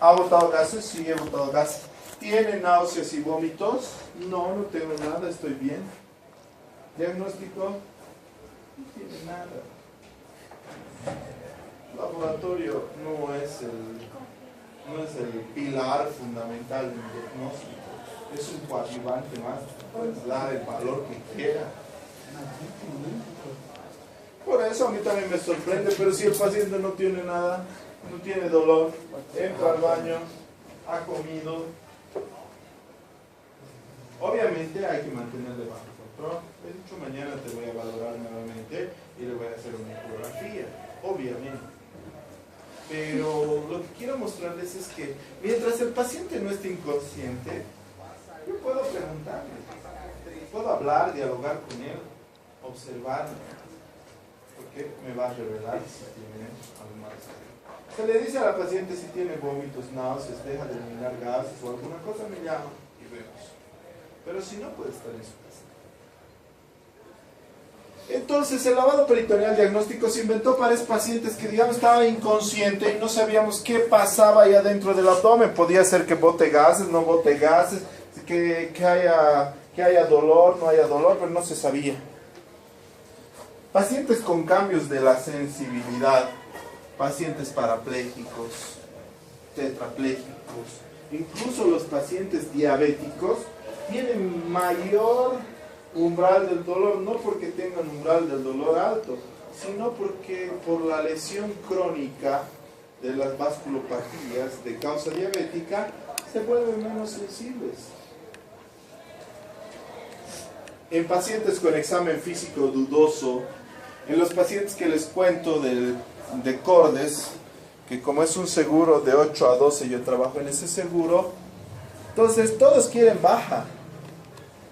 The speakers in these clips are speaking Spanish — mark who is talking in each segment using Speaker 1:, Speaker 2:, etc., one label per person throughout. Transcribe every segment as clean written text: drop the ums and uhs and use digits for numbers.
Speaker 1: ¿Ha botado gases? Sí, he botado gases. ¿Tiene náuseas y vómitos? No, no tengo nada, estoy bien. ¿Diagnóstico? No tiene nada. Laboratorio no es el pilar fundamental del diagnóstico. Es un coadyuvante más. Puedes dar el valor que quiera. Por eso a mí también me sorprende, pero si el paciente no tiene nada, no tiene dolor, entra al baño, ha comido, obviamente hay que mantenerle bajo control. De hecho, mañana te voy a valorar nuevamente y le voy a hacer una ecografía, obviamente. Pero lo que quiero mostrarles es que mientras el paciente no esté inconsciente, yo puedo preguntarle, puedo hablar, dialogar con él, observar, porque me va a revelar si tiene algo más. Se le dice a la paciente si tiene vómitos, náuseas, deja de eliminar gases o alguna cosa, me llama y vemos. Pero si no, puede estar en su casa. Entonces, el lavado peritoneal diagnóstico se inventó para esos pacientes que, digamos, estaban inconscientes y no sabíamos qué pasaba allá dentro del abdomen. Podía ser que bote gases, no bote gases, que haya dolor, no haya dolor, pero no se sabía. Pacientes con cambios de la sensibilidad, pacientes parapléjicos, tetraplégicos, incluso los pacientes diabéticos tienen mayor umbral del dolor, no porque tengan umbral del dolor alto, sino porque por la lesión crónica de las vasculopatías de causa diabética se vuelven menos sensibles. En pacientes con examen físico dudoso, en los pacientes que les cuento de Cordes, que como es un seguro de 8 a 12, yo trabajo en ese seguro, entonces todos quieren baja.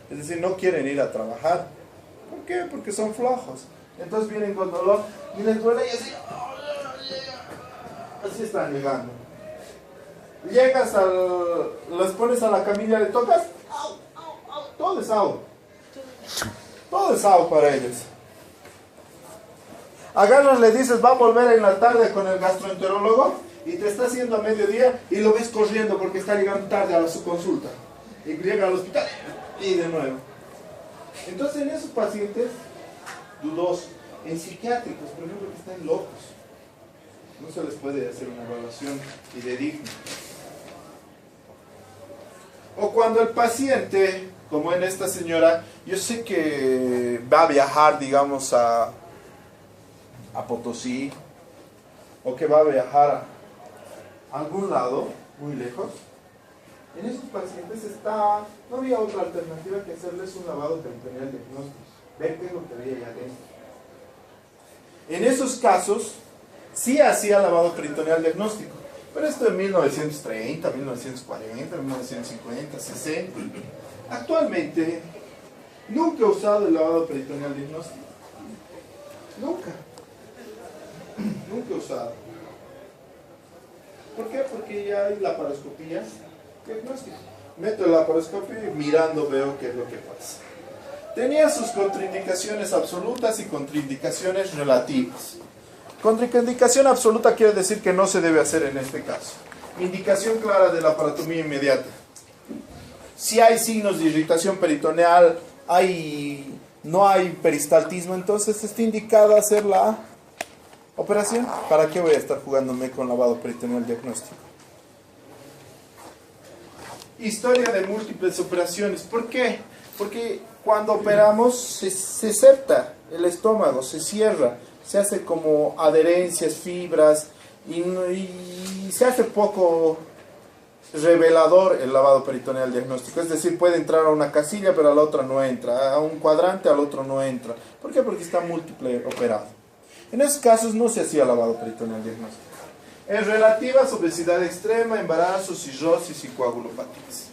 Speaker 1: Es decir, no quieren ir a trabajar. ¿Por qué? Porque son flojos. Entonces vienen con dolor y les duele y así. Así están llegando. Llegas les pones a la camilla, le tocas. ¡Au, au, au! Todo es au. Todo es au para ellos. Agarras, le dices, va a volver en la tarde con el gastroenterólogo y te está haciendo a mediodía y lo ves corriendo porque está llegando tarde a su consulta. Y llega al hospital y de nuevo. Entonces en esos pacientes dudosos, en psiquiátricos, por ejemplo, que están locos, no se les puede hacer una evaluación fidedigna. O cuando el paciente, como en esta señora, yo sé que va a viajar, digamos, a Potosí, o que va a viajar a algún lado, muy lejos. En esos pacientes no había otra alternativa que hacerles un lavado peritoneal diagnóstico. Ver qué es lo que había allá adentro. En esos casos, sí hacía lavado peritoneal diagnóstico. Pero esto en 1930, 1940, 1950, 60. Actualmente, nunca he usado el lavado peritoneal diagnóstico. Nunca. Nunca he usado. ¿Por qué? Porque ya hay laparoscopía diagnóstico. Meto el laparoscopio y mirando veo qué es lo que pasa. Tenía sus contraindicaciones absolutas y contraindicaciones relativas. Contraindicación absoluta quiere decir que no se debe hacer en este caso. Indicación clara de la laparotomía inmediata. Si hay signos de irritación peritoneal, no hay peristaltismo, entonces está indicada hacer la operación. ¿Para qué voy a estar jugándome con lavado peritoneal diagnóstico? Historia de múltiples operaciones. ¿Por qué? Porque cuando operamos se septa el estómago, se cierra, se hace como adherencias, fibras y se hace poco revelador el lavado peritoneal diagnóstico. Es decir, puede entrar a una casilla pero a la otra no entra, a un cuadrante al otro no entra. ¿Por qué? Porque está múltiple operado. En esos casos no se hacía lavado peritoneal diagnóstico. En relativas, obesidad extrema, embarazo, cirrosis y coagulopatías.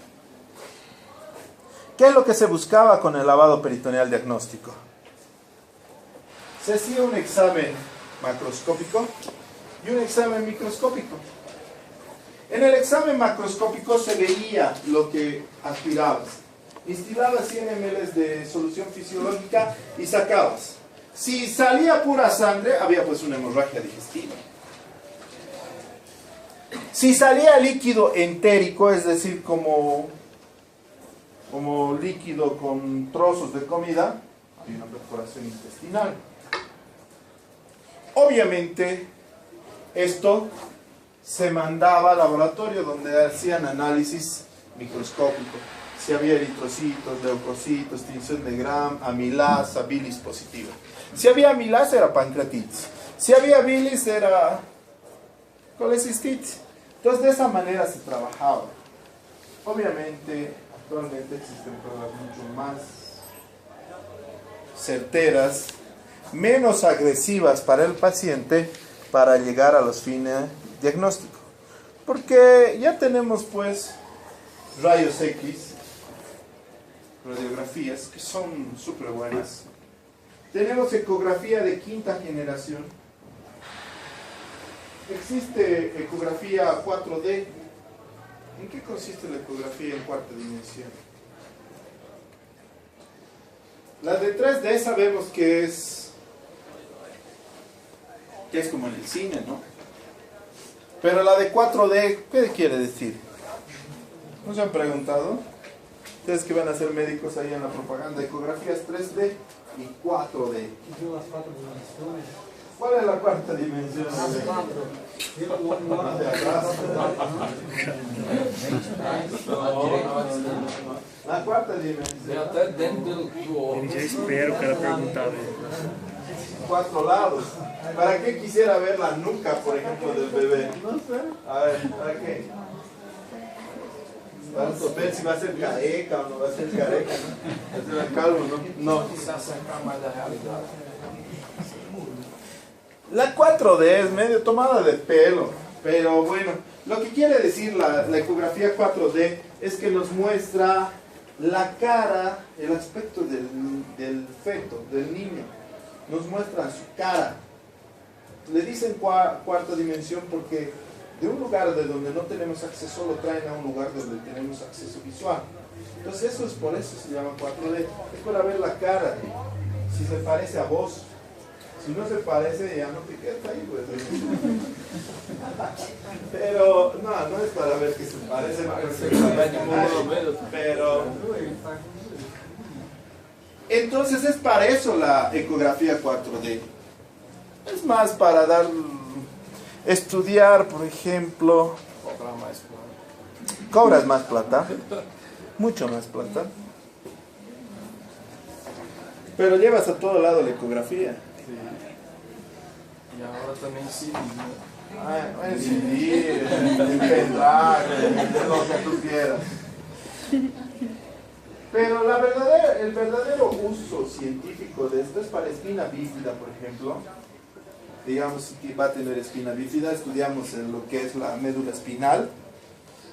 Speaker 1: ¿Qué es lo que se buscaba con el lavado peritoneal diagnóstico? Se hacía un examen macroscópico y un examen microscópico. En el examen macroscópico se veía lo que aspirabas. Instilabas 100 ml de solución fisiológica y sacabas. Si salía pura sangre, había pues una hemorragia digestiva. Si salía líquido entérico, es decir, como líquido con trozos de comida, hay una perforación intestinal. Obviamente, esto se mandaba al laboratorio donde hacían análisis microscópico. Si había eritrocitos, leucocitos, tinción de Gram, amilasa, bilis positiva. Si había amilasa era pancreatitis. Si había bilis era colecistitis. Entonces de esa manera se trabajaba. Obviamente, actualmente existen pruebas mucho más certeras, menos agresivas para el paciente para llegar a los fines diagnósticos. Porque ya tenemos pues rayos X, radiografías que son súper buenas. Tenemos ecografía de quinta generación. Existe ecografía 4D. ¿En qué consiste la ecografía en cuarta dimensión? La de 3D sabemos que es como en el cine, ¿no? Pero la de 4D, ¿qué quiere decir? ¿No se han preguntado? Ustedes que van a ser médicos ahí en la propaganda, ecografías 3D y 4D. ¿Cuál es la cuarta dimensión? La cuarta dimensión.
Speaker 2: Ya espero que la preguntara.
Speaker 1: 4 lados. ¿Para qué quisiera ver la nuca, por ejemplo, del bebé? No sé. A ver, ¿para qué? Para ver si va a ser careca o no va a ser careca, ¿no? Va a ser calvo, ¿no? No. La 4D es medio tomada de pelo, pero bueno, lo que quiere decir la ecografía 4D es que nos muestra la cara, el aspecto del feto, del niño. Nos muestra su cara. Le dicen cuarta dimensión porque de un lugar de donde no tenemos acceso lo traen a un lugar donde tenemos acceso visual. Entonces por eso se llama 4D. Es para ver la cara, si se parece a vos. Si no se parece, ya no te quedas ahí, pues. Pero, no es para ver que se parece, pero... Entonces es para eso la ecografía 4D. Es más para estudiar, por ejemplo... Cobras más plata. Mucho más plata. Pero llevas a todo lado la ecografía.
Speaker 3: Y ahora también sí.
Speaker 1: En CD, en pendrive, lo que tú quieras. Pero el verdadero uso científico de esto es para espina bífida, por ejemplo. Digamos que va a tener espina bífida, estudiamos lo que es la médula espinal.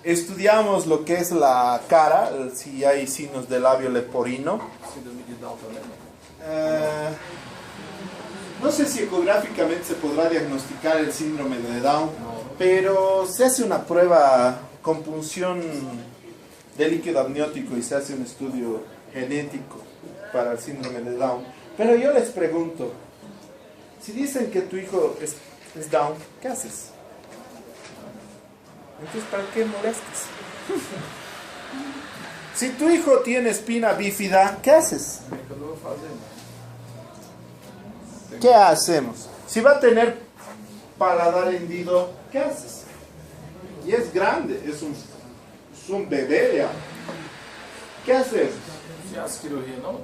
Speaker 1: Estudiamos lo que es la cara, si hay signos de labio leporino. No sé si ecográficamente se podrá diagnosticar el síndrome de Down, pero se hace una prueba con punción de líquido amniótico y se hace un estudio genético para el síndrome de Down. Pero yo les pregunto, si dicen que tu hijo es Down, ¿qué haces? Entonces, ¿para qué molestas? Si tu hijo tiene espina bífida, ¿qué haces? ¿Qué hacemos? Si va a tener paladar hendido, ¿qué haces? Y es grande, es un bebé ya. ¿Qué hacemos?
Speaker 3: Si hace cirugía, no.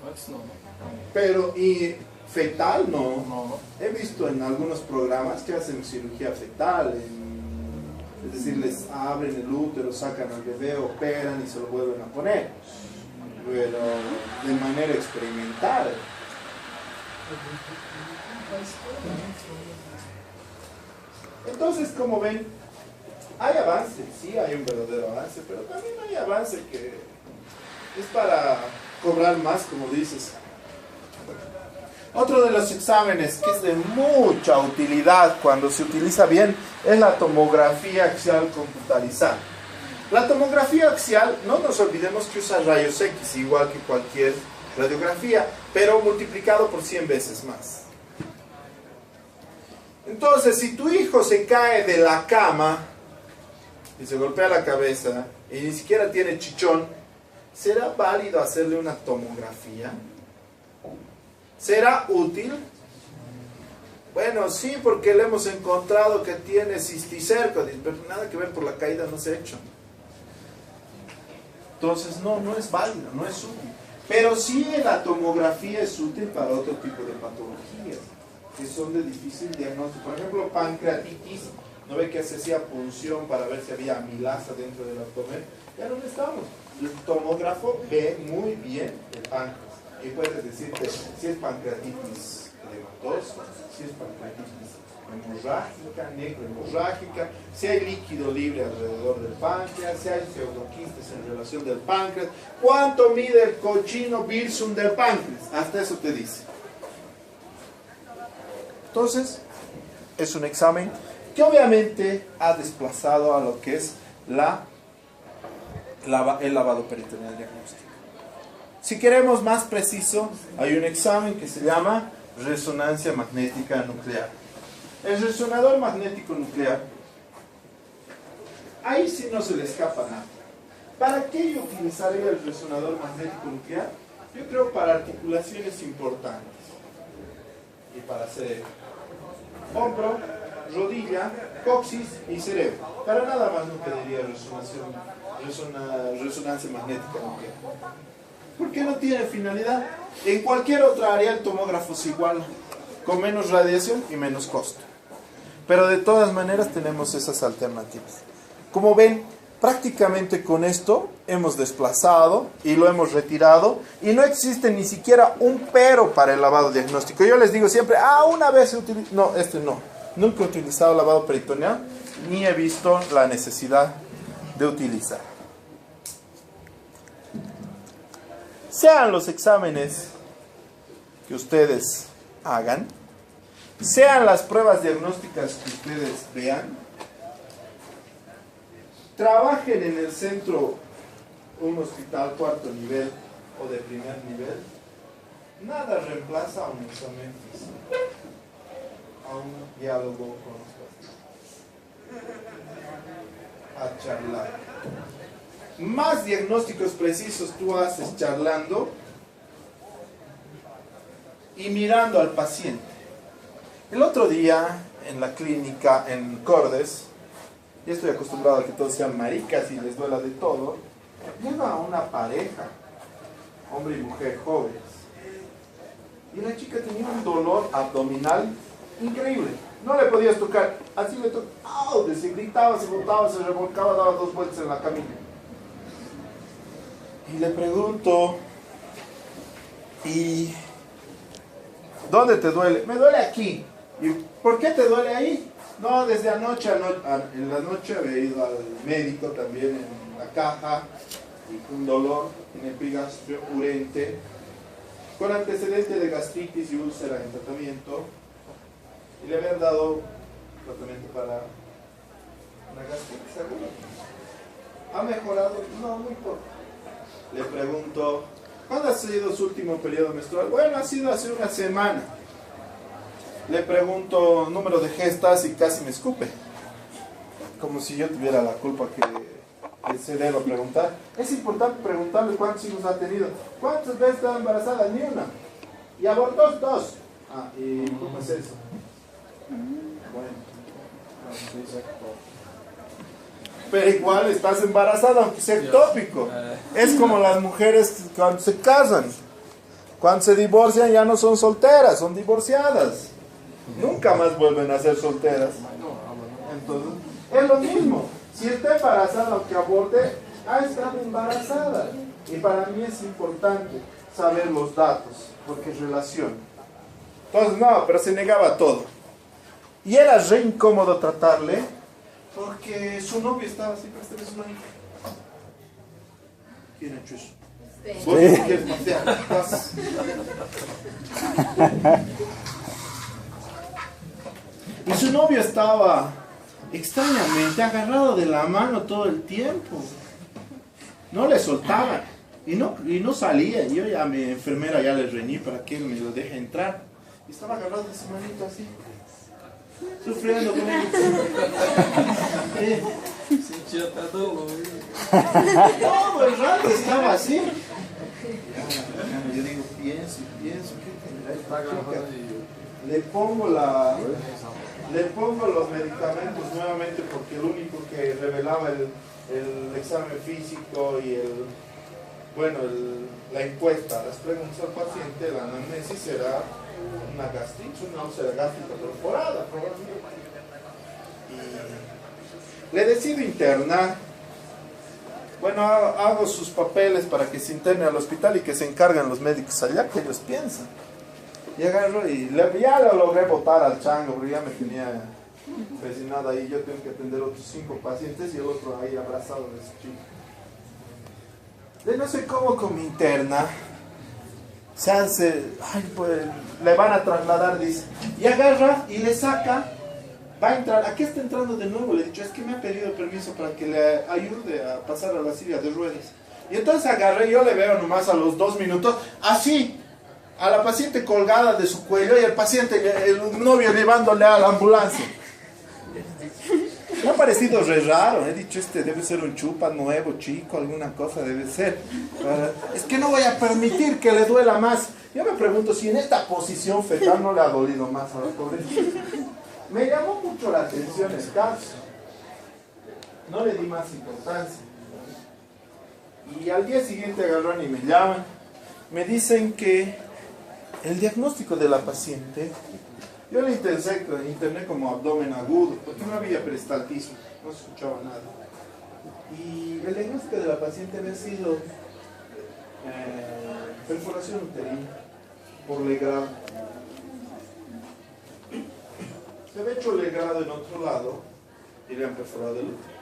Speaker 3: Antes no.
Speaker 1: Pero, ¿y fetal? No.
Speaker 3: No.
Speaker 1: He visto en algunos programas que hacen cirugía fetal. Es decir, les abren el útero, sacan al bebé, operan y se lo vuelven a poner. Pero de manera experimental. Entonces, como ven, hay avance, sí hay un verdadero avance, pero también hay avance que es para cobrar más, como dices. Otro de los exámenes que es de mucha utilidad cuando se utiliza bien es la tomografía axial computarizada. La tomografía axial, no nos olvidemos que usa rayos X, igual que cualquier radiografía, pero multiplicado por 100 veces más. Entonces, si tu hijo se cae de la cama, y se golpea la cabeza y ni siquiera tiene chichón, ¿será válido hacerle una tomografía? ¿Será útil? Bueno, sí, porque le hemos encontrado que tiene cisticerco, pero nada que ver, por la caída no se ha hecho. Entonces no es válido, no es útil. Pero sí la tomografía es útil para otro tipo de patologías que son de difícil diagnóstico. Por ejemplo, pancreatitis. ¿No ve que se hacía punción para ver si había amilasa dentro del abdomen? Ya no estamos. El tomógrafo ve muy bien el páncreas y puede decirte si es pancreatitis edematosa, si es pancreatitis hemorrágica, necrohemorrágica, si hay líquido libre alrededor del páncreas, si hay pseudoquistes en relación del páncreas, cuánto mide el cochino bilsum del páncreas, hasta eso te dice. Entonces, es un examen que obviamente ha desplazado a lo que es el lavado peritoneal diagnóstico. Si queremos más preciso, hay un examen que se llama resonancia magnética nuclear. El resonador magnético nuclear, ahí sí no se le escapa nada. ¿Para qué yo utilizaría el resonador magnético nuclear? Yo creo para articulaciones importantes y para cerebro. Hombro, rodilla, coxis y cerebro. Para nada más no pediría resonancia magnética nuclear. ¿Por qué no tiene finalidad? En cualquier otra área el tomógrafo es igual, con menos radiación y menos costo. Pero de todas maneras tenemos esas alternativas. Como ven, prácticamente con esto hemos desplazado y lo hemos retirado y no existe ni siquiera un pero para el lavado diagnóstico. Yo les digo siempre, una vez se utiliza... No, no. Nunca he utilizado lavado peritoneal ni he visto la necesidad de utilizar. Sean los exámenes que ustedes hagan, sean las pruebas diagnósticas que ustedes vean, trabajen en el centro, un hospital cuarto nivel o de primer nivel, nada reemplaza a un examen físico, a un diálogo con los pacientes, a charlar. Más diagnósticos precisos tú haces charlando y mirando al paciente. El otro día en la clínica en Cordes, ya estoy acostumbrado a que todos sean maricas y les duela de todo, llega una pareja, hombre y mujer jóvenes, y la chica tenía un dolor abdominal increíble, no le podías tocar, así le tocaba, se gritaba, se botaba, se revolcaba, daba 2 vueltas en la camilla. Y le pregunto, ¿y dónde te duele? Me duele aquí. ¿Y por qué te duele ahí? No, desde anoche, en la noche había ido al médico también en la caja, y un dolor en el epigastrio urente, con antecedente de gastritis y úlcera en tratamiento, y le habían dado tratamiento para una gastritis aguda. ¿Ha mejorado? No, muy poco. Le pregunto, ¿cuándo ha sido su último periodo menstrual? Bueno, ha sido hace una semana. Le pregunto número de gestas y casi me escupe. Como si yo tuviera la culpa que se deba preguntar. Es importante preguntarle cuántos hijos ha tenido. ¿Cuántas veces está embarazada? Ni una. ¿Y abortó? 2. ¿Y cómo es eso? Bueno, pero igual estás embarazada, aunque sea ectópico. Es como las mujeres cuando se casan. Cuando se divorcian ya no son solteras, son divorciadas. Nunca más vuelven a ser solteras. Entonces, es lo mismo. Si está embarazada aunque aborte, ha estado embarazada. Y para mí es importante saber los datos, porque es relación. Entonces, no, pero se negaba todo. Y era re incómodo tratarle, porque su novio estaba así, préstame su mano. ¿Quién ha hecho eso? ¿Vos no quieres pasear? Y su novio estaba extrañamente agarrado de la mano todo el tiempo. No le soltaba. Y no salía. Yo ya a mi enfermera ya le reñí para que él me lo deje entrar. Y estaba agarrado de su manito así. Sufriendo con él.
Speaker 3: Ya está todo.
Speaker 1: Todo el rato estaba así. Yo digo, pienso, ¿qué tendrá? Le pongo los medicamentos nuevamente porque el único que revelaba el examen físico y la encuesta, las preguntas al paciente, la anamnesis era una gastritis, una úlcera gástrica perforada probablemente. Y le decido internar. Bueno, hago sus papeles para que se interne al hospital y que se encarguen los médicos allá, que ellos piensan. Y agarro y ya lo logré botar al chango, porque ya me tenía presionado ahí. Yo tengo que atender otros 5 pacientes y el otro ahí abrazado de ese chico. De no sé cómo con mi interna, se hace, pues, le van a trasladar, dice. Y agarra y le saca, va a entrar. ¿A qué está entrando de nuevo? Le he dicho, es que me ha pedido permiso para que le ayude a pasar a la silla de ruedas. Y entonces agarré, yo le veo nomás a los 2 minutos, así, a la paciente colgada de su cuello y el paciente, el novio llevándole a la ambulancia. Me ha parecido re raro, he dicho, debe ser un chupa nuevo, chico, alguna cosa debe ser. Es que no voy a permitir que le duela más. Yo me pregunto si en esta posición fetal no le ha dolido más a la pobrecita. Me llamó mucho la atención el caso. No le di más importancia. Y al día siguiente agarran y me llaman. Me dicen que el diagnóstico de la paciente, yo le interné como abdomen agudo, porque no había peristaltismo, no se escuchaba nada. Y el diagnóstico de la paciente había sido perforación uterina por legrado. Se había hecho legrado en otro lado y le han perforado el útero.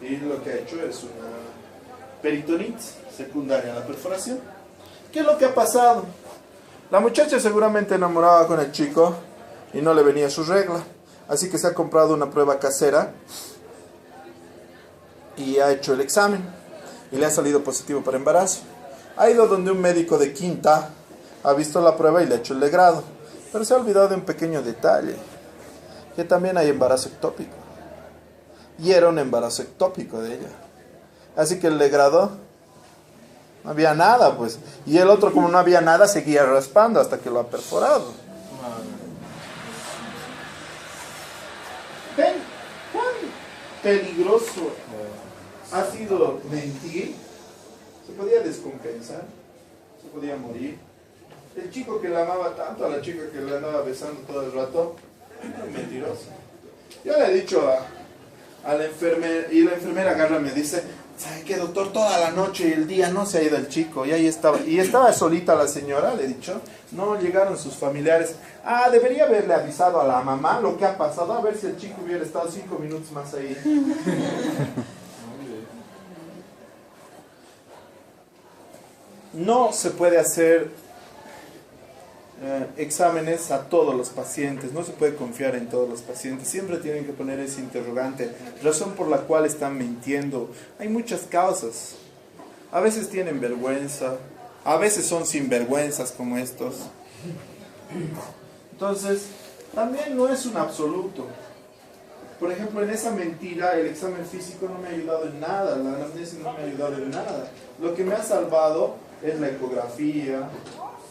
Speaker 1: Y lo que ha hecho es una peritonitis secundaria a la perforación. ¿Qué es lo que ha pasado? La muchacha seguramente enamoraba con el chico y no le venía su regla. Así que se ha comprado una prueba casera y ha hecho el examen y le ha salido positivo para embarazo. Ha ido donde un médico de quinta, ha visto la prueba y le ha hecho el legrado. Pero se ha olvidado de un pequeño detalle, que también hay embarazo ectópico. Y era un embarazo ectópico de ella. Así que el legrado, no había nada, pues. Y el otro, como no había nada, seguía raspando hasta que lo ha perforado. ¿Ven cuán peligroso ha sido mentir? Se podía descompensar, se podía morir. El chico que la amaba tanto a la chica que le andaba besando todo el rato, mentiroso. Yo le he dicho a la enfermera, y la enfermera agarra y me dice, ¿sabe qué, doctor? Toda la noche y el día no se ha ido el chico. Y ahí estaba. Y estaba solita la señora, le he dicho. No llegaron sus familiares. Debería haberle avisado a la mamá lo que ha pasado. A ver si el chico hubiera estado 5 minutos más ahí. No se puede hacer exámenes a todos los pacientes, no se puede confiar en todos los pacientes, siempre tienen que poner ese interrogante, razón por la cual están mintiendo. Hay muchas causas, a veces tienen vergüenza, a veces son sinvergüenzas como estos. Entonces, también no es un absoluto. Por ejemplo, en esa mentira, el examen físico no me ha ayudado en nada, la anamnesis no me ha ayudado en nada. Lo que me ha salvado es la ecografía,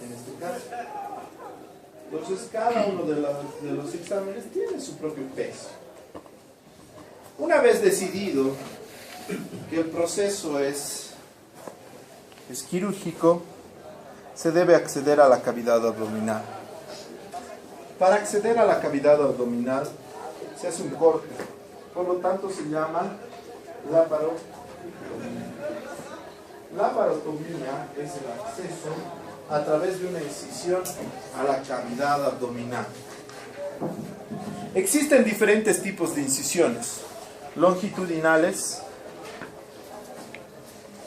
Speaker 1: en este caso. Entonces, cada uno de los exámenes tiene su propio peso. Una vez decidido que el proceso es quirúrgico, se debe acceder a la cavidad abdominal. Para acceder a la cavidad abdominal se hace un corte, por lo tanto se llama laparotomía. Laparotomía es el acceso a través de una incisión a la cavidad abdominal. Existen diferentes tipos de incisiones: longitudinales,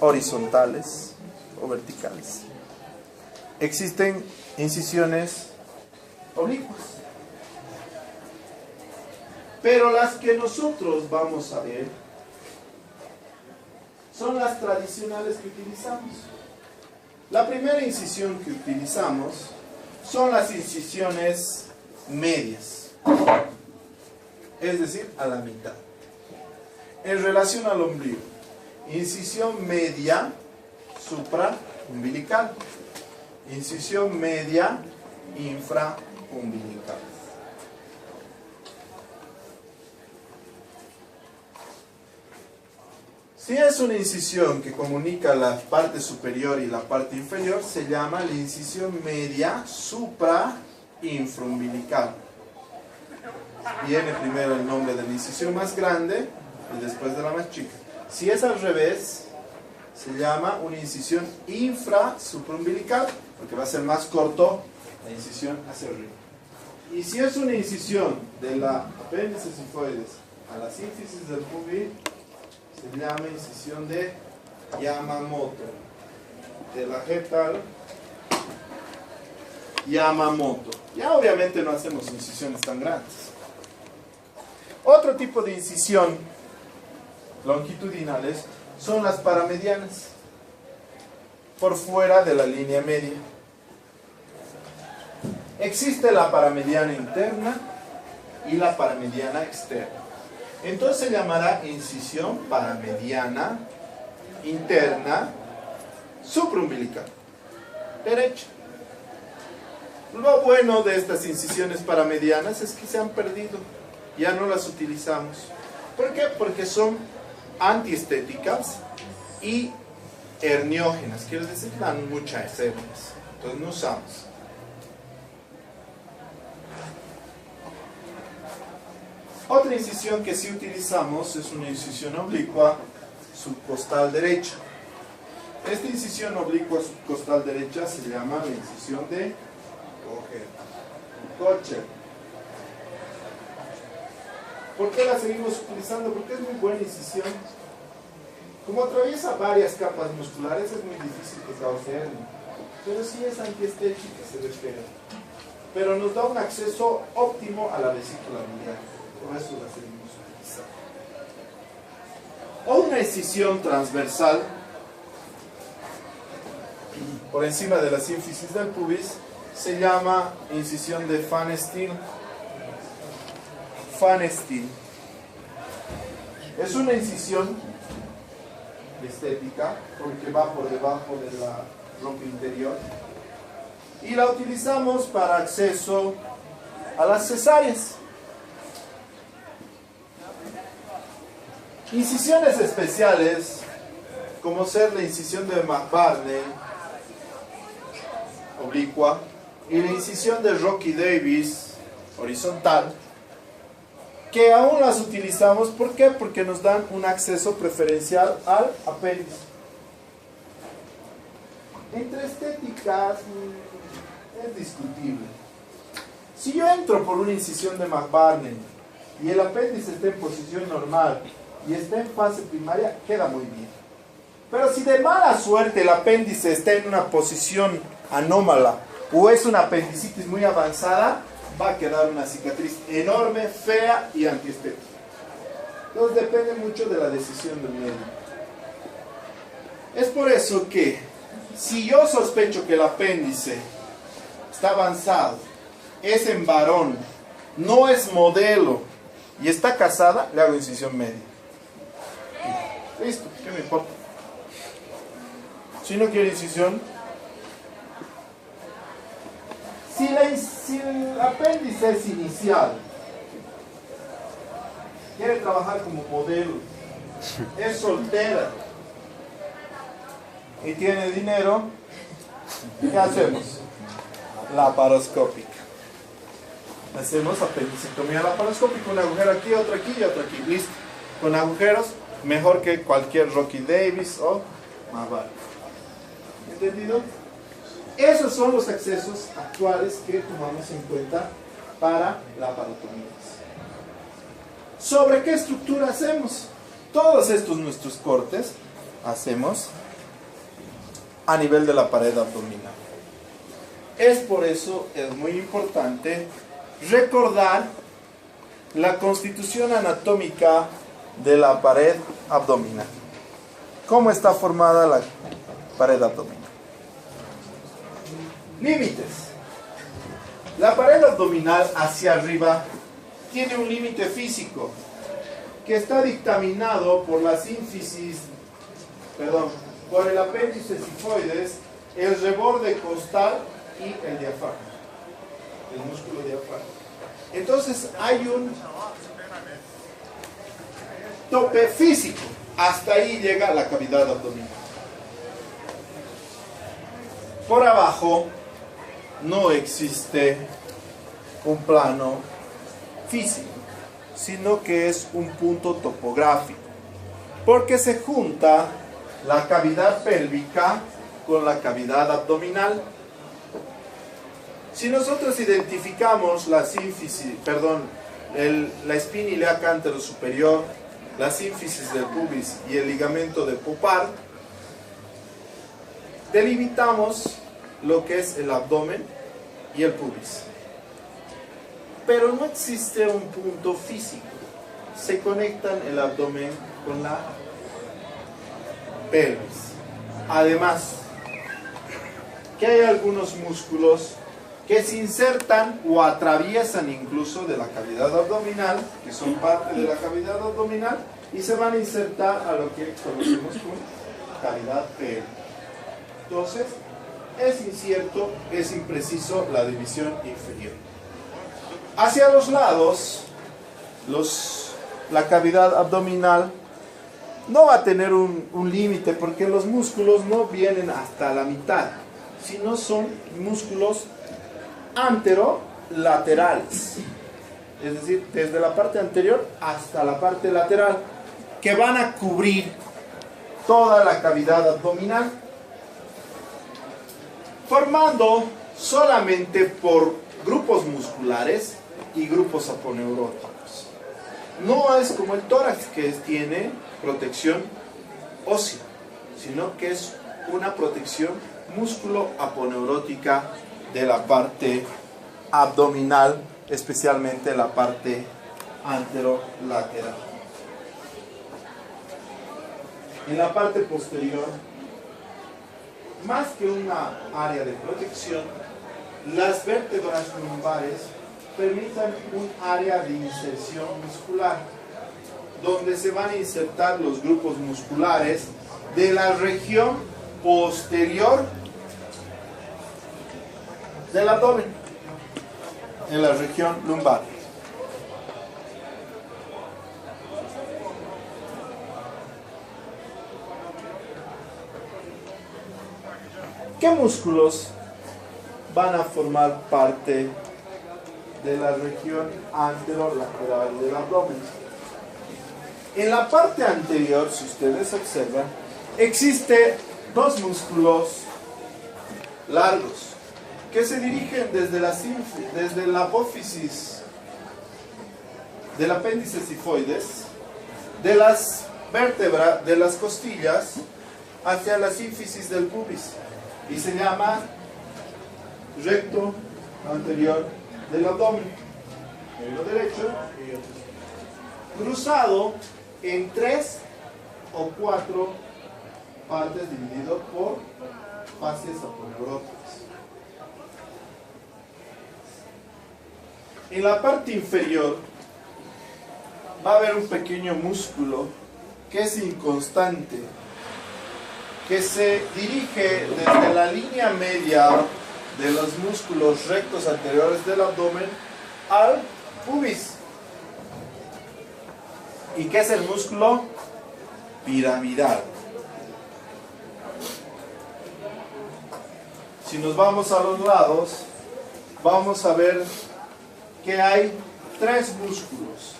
Speaker 1: horizontales o verticales. Existen incisiones oblicuas, pero las que nosotros vamos a ver son las tradicionales que utilizamos. La primera incisión que utilizamos son las incisiones medias, es decir, a la mitad. en relación al ombligo. Incisión media supraumbilical. Incisión media infraumbilical. Si es una incisión que comunica la parte superior y la parte inferior, se llama la incisión media suprainfraumbilical. Viene primero el nombre de la incisión más grande y después de la más chica. Si es al revés, se llama una incisión infrasupraumbilical, porque va a ser más corto la incisión hacia arriba. Y si es una incisión de la apéndice sifoides a la sínfisis del pubis, se llama incisión de Yamamoto. De la jeta Yamamoto. Ya obviamente no hacemos incisiones tan grandes. Otro tipo de incisión longitudinales son las paramedianas, por fuera de la línea media. Existe la paramediana interna y la paramediana externa. Entonces se llamará incisión paramediana interna supraumbilical derecha. Lo bueno de estas incisiones paramedianas es que se han perdido, ya no las utilizamos. ¿Por qué? Porque son antiestéticas y herniógenas, quiere decir que dan muchas hernias, entonces no usamos. Otra incisión que sí utilizamos es una incisión oblicua subcostal derecha. Esta incisión oblicua subcostal derecha se llama la incisión de Kocher. ¿Por qué la seguimos utilizando? Porque es muy buena incisión. Como atraviesa varias capas musculares, es muy difícil que cause hernia. Pero sí es antiestética, se refiere. Pero nos da un acceso óptimo a la vesícula biliar. Por eso la seguimos utilizando. O una incisión transversal por encima de la sínfisis del pubis se llama incisión de Pfannenstiel. Pfannenstiel es una incisión estética porque va por debajo de la ropa interior y la utilizamos para acceso a las cesáreas. Incisiones especiales como ser la incisión de McBarney oblicua y la incisión de Rocky Davis horizontal, que aún las utilizamos. ¿Por qué? Porque nos dan un acceso preferencial al apéndice. Entre estéticas es discutible. Si yo entro por una incisión de McBarney y el apéndice está en posición normal y está en fase primaria, queda muy bien. Pero si de mala suerte el apéndice está en una posición anómala o es una apendicitis muy avanzada, va a quedar una cicatriz enorme, fea y antiestética. Entonces depende mucho de la decisión del médico. Es por eso que si yo sospecho que el apéndice está avanzado, es en varón, no es modelo y está casada, le hago incisión media. Listo, ¿qué me importa? Si no quiere incisión, si el apéndice es inicial, quiere trabajar como modelo, es soltera y tiene dinero, ¿qué hacemos? Laparoscópica. Hacemos apendicectomía laparoscópica, un agujero aquí, otro aquí y otro aquí. Listo. Con agujeros, mejor que cualquier Rocky Davis o Mavar. ¿Entendido? Esos son los accesos actuales que tomamos en cuenta para la laparotomía. ¿Sobre qué estructura hacemos? Todos estos nuestros cortes hacemos a nivel de la pared abdominal. Es por eso es muy importante recordar la constitución anatómica de la pared abdominal. ¿Cómo está formada la pared abdominal? Límites. La pared abdominal hacia arriba tiene un límite físico. que está dictaminado por la sínfisis, por el apéndice sifoides, el reborde costal y el diafragma, el músculo diafragma. Entonces hay un tope físico, hasta ahí llega la cavidad abdominal. Por abajo no existe un plano físico, sino que es un punto topográfico, porque se junta la cavidad pélvica con la cavidad abdominal. Si nosotros identificamos la sínfisis, la espina ilíaca anterosuperior, la sínfisis del pubis y el ligamento de pupar, delimitamos lo que es el abdomen y el pubis. Pero no existe un punto físico. Se conectan el abdomen con la pelvis. Además, que hay algunos músculos que se insertan o atraviesan incluso de la cavidad abdominal, que son parte de la cavidad abdominal, y se van a insertar a lo que conocemos como cavidad pélvica. Entonces, es incierto, es impreciso la división inferior. Hacia los lados, la cavidad abdominal no va a tener un límite, porque los músculos no vienen hasta la mitad, sino son músculos anterolaterales, es decir, desde la parte anterior hasta la parte lateral, que van a cubrir toda la cavidad abdominal, formando solamente por grupos musculares y grupos aponeuróticos. No es como el tórax, que tiene protección ósea, sino que es una protección músculo-aponeurótica de la parte abdominal, especialmente la parte anterolateral. En la parte posterior, más que una área de protección, las vértebras lumbares permiten un área de inserción muscular, donde se van a insertar los grupos musculares de la región posterior del abdomen, en la región lumbar. ¿Qué músculos van a formar parte de la región anterolateral del abdomen? En la parte anterior, si ustedes observan, existen dos músculos largos que se dirigen desde la apófisis del apéndice sifoides, de las vértebras, de las costillas, hacia la sínfisis del pubis, y se llama recto anterior del abdomen, uno derecho y otro, cruzado en 3 o 4 partes, dividido por fascias aponeuróticas. En la parte inferior va a haber un pequeño músculo que es inconstante, que se dirige desde la línea media de los músculos rectos anteriores del abdomen al pubis. ¿Y qué es el músculo piramidal? Si nos vamos a los lados, vamos a ver que hay 3 músculos.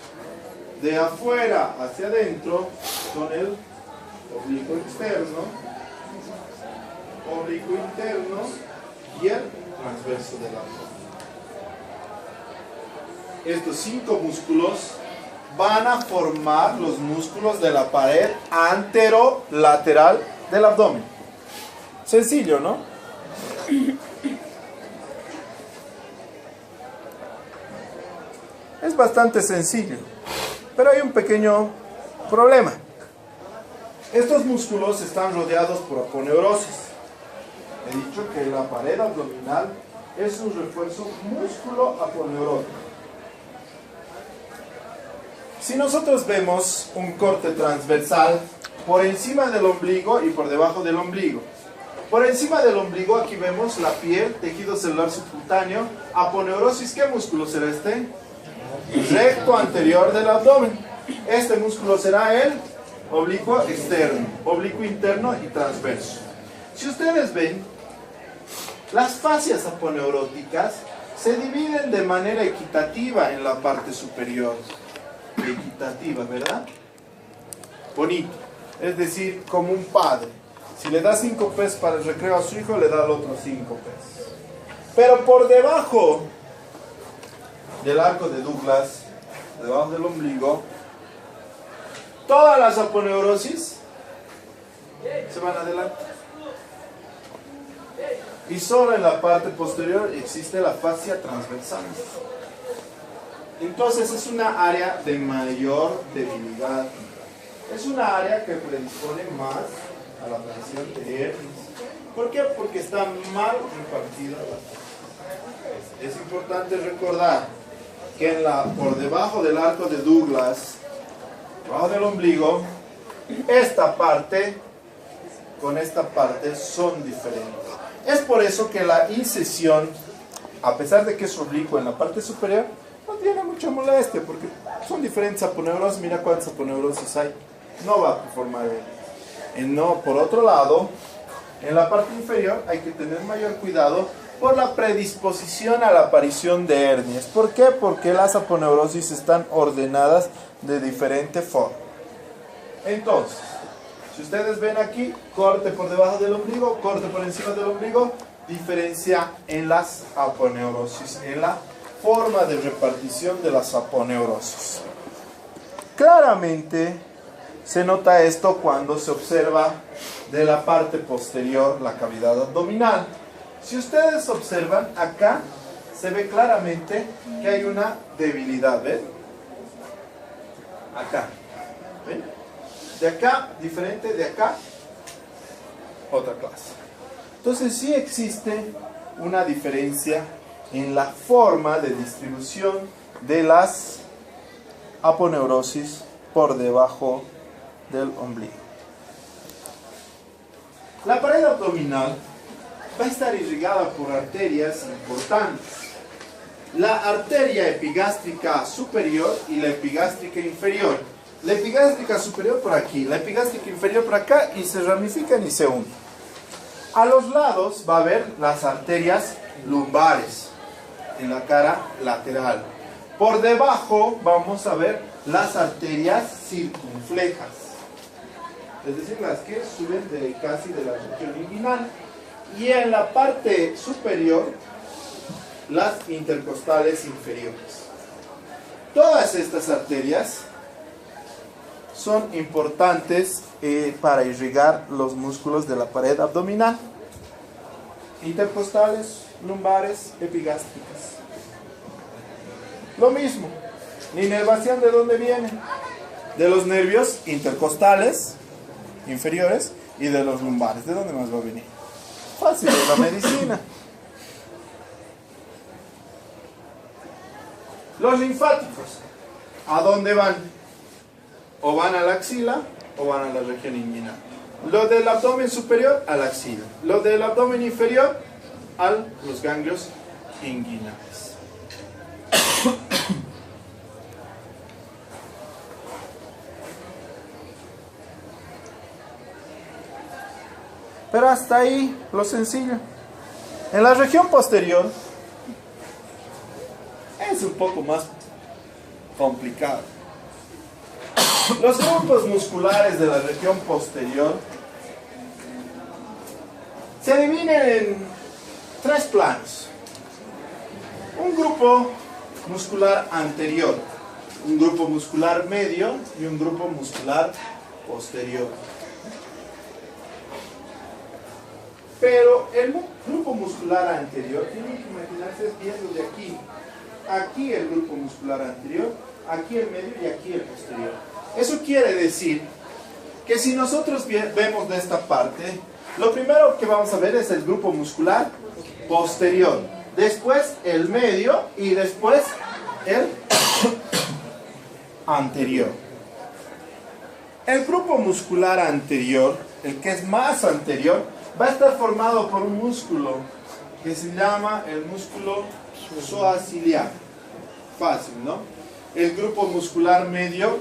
Speaker 1: De afuera hacia adentro son el oblicuo externo, oblicuo interno y el transverso del abdomen. Estos 5 músculos van a formar los músculos de la pared anterolateral del abdomen. Sencillo, ¿no? Es bastante sencillo, pero hay un pequeño problema. Estos músculos están rodeados por aponeurosis. He dicho que la pared abdominal es un refuerzo músculo-aponeurótico. Si nosotros vemos un corte transversal por encima del ombligo y por debajo del ombligo. Por encima del ombligo aquí vemos la piel, tejido celular subcutáneo, aponeurosis. ¿Qué músculo será este? Recto anterior del abdomen. Este músculo será el oblicuo externo, oblicuo interno y transverso. Si ustedes ven, las fascias aponeuróticas se dividen de manera equitativa en la parte superior. Equitativa, ¿verdad? Bonito. Es decir, como un padre. Si le da 5 pesos para el recreo a su hijo, le da al otro 5 pesos. Pero por debajo del arco de Douglas, debajo del ombligo, todas las aponeurosis se van adelante. Y solo en la parte posterior existe la fascia transversal. Entonces es una área de mayor debilidad. Es una área que predispone más a la aparición de hernias. ¿Por qué? Porque está mal repartida la fuerza. Es importante recordar que por debajo del arco de Douglas, debajo del ombligo, esta parte con esta parte son diferentes. Es por eso que la incisión, a pesar de que es oblicuo en la parte superior, no tiene mucha molestia, porque son diferentes aponeurosis. Mira cuántas aponeurosis hay. No va a formar no. Por otro lado, en la parte inferior hay que tener mayor cuidado por la predisposición a la aparición de hernias. ¿Por qué? Porque las aponeurosis están ordenadas de diferente forma. Entonces, si ustedes ven aquí, corte por debajo del ombligo, corte por encima del ombligo, diferencia en las aponeurosis, en la forma de repartición de las aponeurosis. Claramente se nota esto cuando se observa de la parte posterior la cavidad abdominal. Si ustedes observan, acá se ve claramente que hay una debilidad, ¿ven? Acá, ¿ven? De acá, diferente, de acá, otra clase. Entonces sí existe una diferencia en la forma de distribución de las aponeurosis por debajo del ombligo. La pared abdominal va a estar irrigada por arterias importantes. La arteria epigástrica superior y la epigástrica inferior. La epigástrica superior por aquí, la epigástrica inferior por acá, y se ramifican y se unen. A los lados va a haber las arterias lumbares en la cara lateral. Por debajo vamos a ver las arterias circunflejas, es decir, las que suben casi de la región inguinal. Y en la parte superior, las intercostales inferiores. Todas estas arterias son importantes para irrigar los músculos de la pared abdominal. Intercostales, lumbares, epigástricas. Lo mismo. ¿La inervación de dónde viene? De los nervios intercostales inferiores y de los lumbares. ¿De dónde más va a venir? Fácil, de la medicina. Los linfáticos, ¿a dónde van? O van a la axila o van a la región inguinal. Los del abdomen superior a la axila. Los del abdomen inferior a los ganglios inguinales. Pero hasta ahí lo sencillo. En la región posterior es un poco más complicado. Los grupos musculares de la región posterior se dividen en 3 planos. Un grupo muscular anterior, un grupo muscular medio y un grupo muscular posterior. Pero el grupo muscular anterior, tienen que imaginarse viendo de aquí. Aquí el grupo muscular anterior, aquí el medio y aquí el posterior. Eso quiere decir que si nosotros vemos de esta parte, lo primero que vamos a ver es el grupo muscular posterior. Después el medio y después el anterior. El grupo muscular anterior, el que es más anterior, va a estar formado por un músculo que se llama el músculo psoasiliar. Fácil, ¿no? El grupo muscular medio,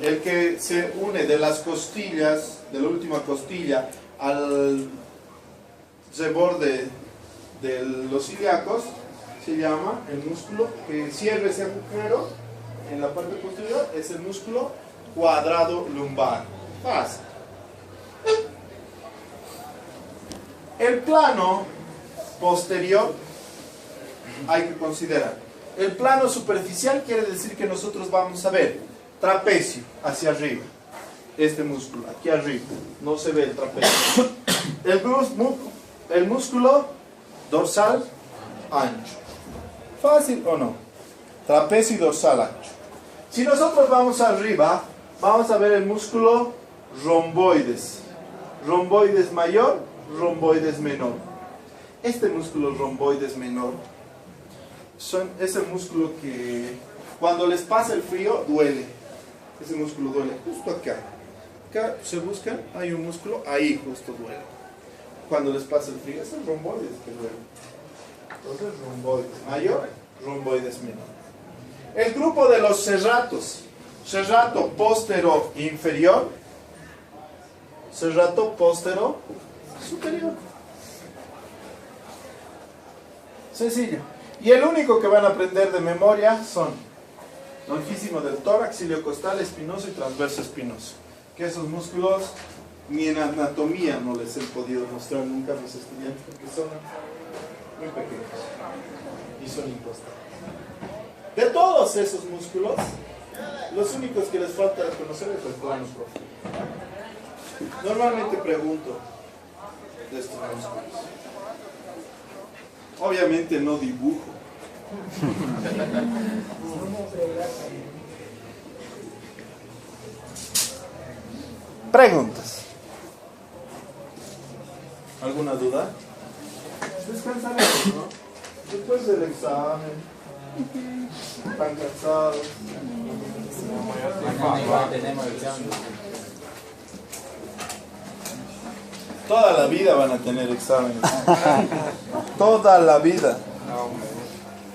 Speaker 1: el que se une de las costillas, de la última costilla al reborde de los ilíacos, se llama el músculo que cierra ese agujero en la parte posterior, es el músculo cuadrado lumbar. Fácil. El plano posterior hay que considerar. El plano superficial quiere decir que nosotros vamos a ver trapecio hacia arriba. Este músculo, aquí arriba. No se ve el trapecio. El músculo dorsal ancho. ¿Fácil o no? Trapecio y dorsal ancho. Si nosotros vamos arriba, vamos a ver el músculo romboides. Romboides mayor, romboides menor. Este músculo romboides menor es el músculo que cuando les pasa el frío duele. Ese músculo duele justo acá. Acá se busca, hay un músculo, ahí justo duele. Cuando les pasa el frío, es el romboides que duele. Entonces romboides mayor, romboides menor. El grupo de los serratos. Serrato póstero inferior. Serrato póstero superior. Sencillo. Y el único que van a aprender de memoria son lonjísimo del tórax, iliocostal espinoso y transverso espinoso. Que esos músculos ni en anatomía no les he podido mostrar nunca a mis estudiantes porque son muy pequeños y son impostables. De todos esos músculos, los únicos que les falta reconocer es el plano profundo. Normalmente pregunto de estos músculos. Obviamente no dibujo. Preguntas. ¿Alguna duda? Descansaremos, ¿no? Después del examen. Están cansados. Toda la vida van a tener exámenes. Toda la vida.